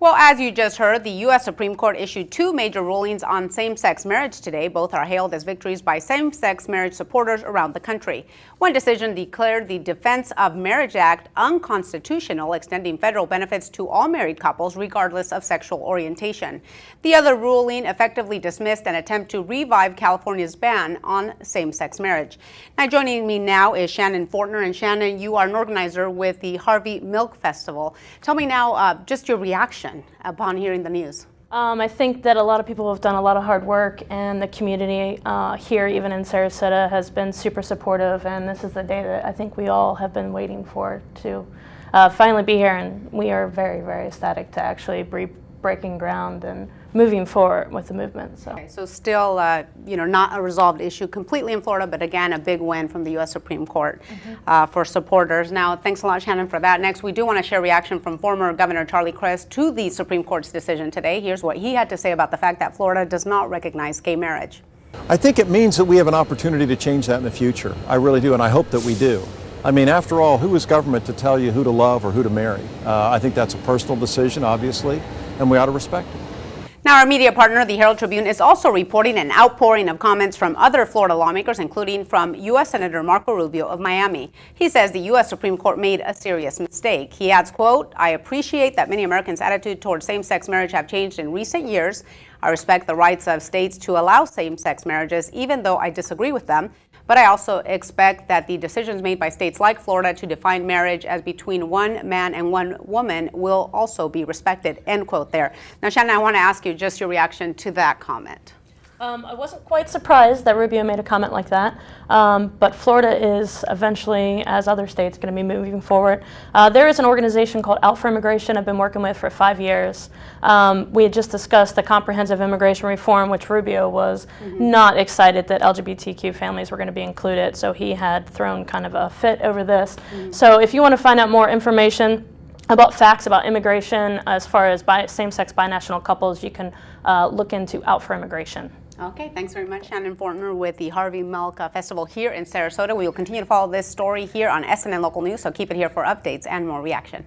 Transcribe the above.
Well, as you just heard, the U.S. Supreme Court issued two major rulings on same-sex marriage today. Both are hailed as victories by same-sex marriage supporters around the country. One decision declared the Defense of Marriage Act unconstitutional, extending federal benefits to all married couples regardless of sexual orientation. The other ruling effectively dismissed an attempt to revive California's ban on same-sex marriage. Now, joining me now is Shannon Fortner. And Shannon, you are an organizer with the Harvey Milk Festival. Tell me now just your reaction upon hearing the news. I think that a lot of people have done a lot of hard work, and the community here, even in Sarasota, has been super supportive, and this is the day that I think we all have been waiting for to finally be here, and we are very, very ecstatic to actually be breaking ground and moving forward with the movement. So still, not a resolved issue completely in Florida, but again, a big win from the U.S. Supreme Court for supporters. Now, thanks a lot, Shannon, for that. Next, we do want to share reaction from former Governor Charlie Crist to the Supreme Court's decision today. Here's what he had to say about the fact that Florida does not recognize gay marriage. I think it means that we have an opportunity to change that in the future. I really do, and I hope that we do. I mean, after all, who is government to tell you who to love or who to marry? I think that's a personal decision, obviously, and we ought to respect it. Now, our media partner, the Herald-Tribune, is also reporting an outpouring of comments from other Florida lawmakers, including from U.S. Senator Marco Rubio of Miami. He says the U.S. Supreme Court made a serious mistake. He adds, quote, "I appreciate that many Americans' attitude towards same-sex marriage have changed in recent years. I respect the rights of states to allow same-sex marriages, even though I disagree with them. But I also expect that the decisions made by states like Florida to define marriage as between one man and one woman will also be respected," end quote there. Now, Shannon, I want to ask you just your reaction to that comment. I wasn't quite surprised that Rubio made a comment like that, but Florida is eventually, as other states, going to be moving forward. There is an organization called Out for Immigration I've been working with for 5 years. We had just discussed the comprehensive immigration reform, which Rubio was not excited that LGBTQ families were going to be included, so he had thrown kind of a fit over this. So if you want to find out more information about facts about immigration as far as same-sex binational couples, you can look into Out for Immigration. Okay, thanks very much, Shannon Fortner with the Harvey Milk Festival here in Sarasota. We will continue to follow this story here on SNN Local News, so keep it here for updates and more reaction.